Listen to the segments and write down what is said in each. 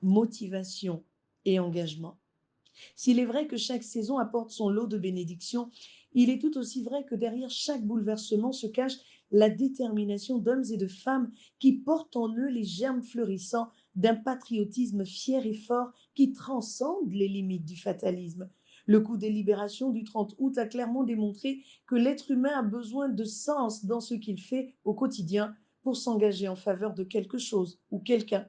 motivation et engagement. S'il est vrai que chaque saison apporte son lot de bénédictions, il est tout aussi vrai que derrière chaque bouleversement se cache la détermination d'hommes et de femmes qui portent en eux les germes fleurissants d'un patriotisme fier et fort qui transcende les limites du fatalisme. Le coup des libérations du 30 août a clairement démontré que l'être humain a besoin de sens dans ce qu'il fait au quotidien pour s'engager en faveur de quelque chose ou quelqu'un.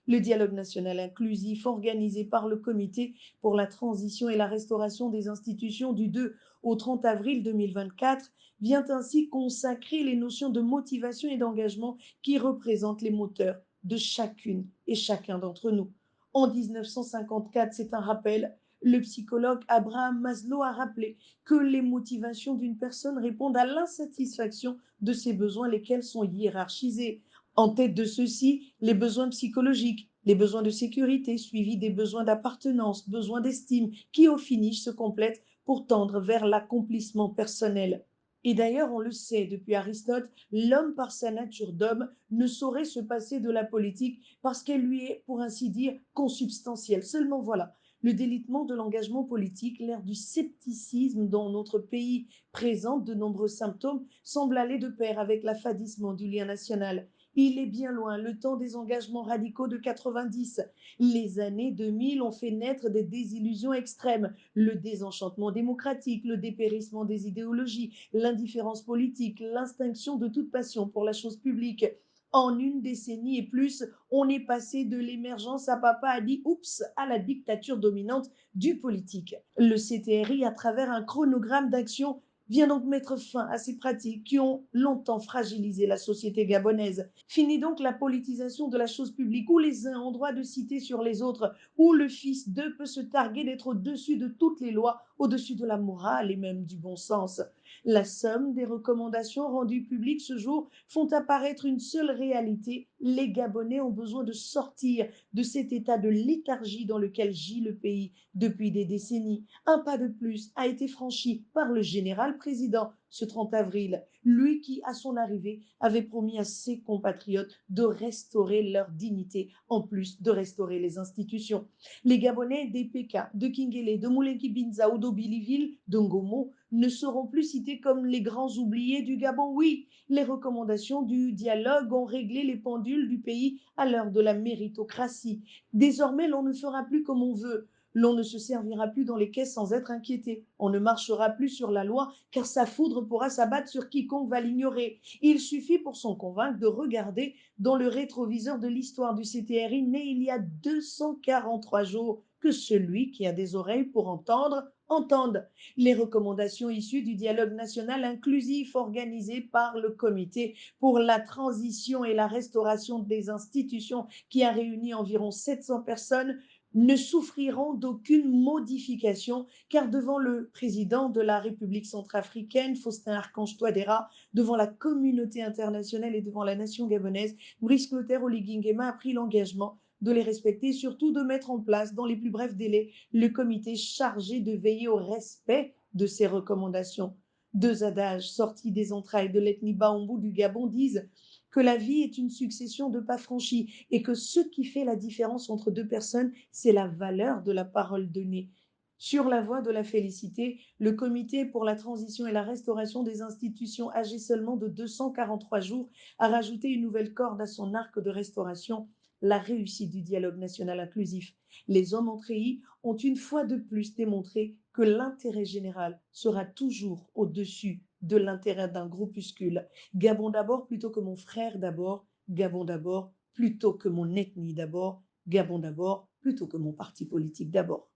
Le dialogue national inclusif organisé par le Comité pour la transition et la restauration des institutions du 2 au 30 avril 2024 vient ainsi consacrer les notions de motivation et d'engagement qui représentent les moteurs de chacune et chacun d'entre nous. En 1954, c'est un rappel, le psychologue Abraham Maslow a rappelé que les motivations d'une personne répondent à l'insatisfaction de ses besoins, lesquels sont hiérarchisés. En tête de ceux-ci, les besoins psychologiques, les besoins de sécurité, suivis des besoins d'appartenance, besoins d'estime, qui au finish se complètent pour tendre vers l'accomplissement personnel. Et d'ailleurs, on le sait depuis Aristote, l'homme par sa nature d'homme ne saurait se passer de la politique parce qu'elle lui est, pour ainsi dire, consubstantielle. Seulement voilà, le délitement de l'engagement politique, l'ère du scepticisme dans notre pays présente de nombreux symptômes, semble aller de pair avec l'affadissement du lien national. Il est bien loin le temps des engagements radicaux de 90. Les années 2000 ont fait naître des désillusions extrêmes, le désenchantement démocratique, le dépérissement des idéologies, l'indifférence politique, l'extinction de toute passion pour la chose publique. En une décennie et plus, on est passé de l'émergence à papa a dit oups à la dictature dominante du politique. Le CTRI, à travers un chronogramme d'action, vient donc mettre fin à ces pratiques qui ont longtemps fragilisé la société gabonaise. Fini donc la politisation de la chose publique où les uns ont droit de citer sur les autres, où le fils d'eux peut se targuer d'être au-dessus de toutes les lois, au-dessus de la morale et même du bon sens. La somme des recommandations rendues publiques ce jour font apparaître une seule réalité. Les Gabonais ont besoin de sortir de cet état de léthargie dans lequel gît le pays depuis des décennies. Un pas de plus a été franchi par le général président ce 30 avril, lui qui, à son arrivée, avait promis à ses compatriotes de restaurer leur dignité, en plus de restaurer les institutions. Les Gabonais d'Epeka, de Kingele, de Moulenki-Binza ou d'Obiliville, de Ngomo, ne seront plus cités comme les grands oubliés du Gabon. Oui, les recommandations du dialogue ont réglé les pendules du pays à l'heure de la méritocratie. Désormais, l'on ne fera plus comme on veut. L'on ne se servira plus dans les caisses sans être inquiété. On ne marchera plus sur la loi car sa foudre pourra s'abattre sur quiconque va l'ignorer. Il suffit pour s'en convaincre de regarder dans le rétroviseur de l'histoire du CTRI né il y a 243 jours que celui qui a des oreilles pour entendre, entende. Les recommandations issues du dialogue national inclusif organisé par le Comité pour la transition et la restauration des institutions qui a réuni environ 700 personnes ne souffriront d'aucune modification car devant le président de la République centrafricaine, Faustin Archange Touadéra, devant la communauté internationale et devant la nation gabonaise, Brice Clotaire Oligui Nguema a pris l'engagement de les respecter et surtout de mettre en place dans les plus brefs délais le comité chargé de veiller au respect de ces recommandations. Deux adages sortis des entrailles de l'ethnie Baombou du Gabon disent que la vie est une succession de pas franchis et que ce qui fait la différence entre deux personnes, c'est la valeur de la parole donnée. Sur la voie de la félicité, le Comité pour la transition et la restauration des institutions, âgé seulement de 243 jours, a rajouté une nouvelle corde à son arc de restauration, la réussite du dialogue national inclusif. Les hommes en treillis ont une fois de plus démontré que l'intérêt général sera toujours au-dessus de l'intérêt d'un groupuscule. Gabon d'abord plutôt que mon frère d'abord, Gabon d'abord plutôt que mon ethnie d'abord, Gabon d'abord plutôt que mon parti politique d'abord.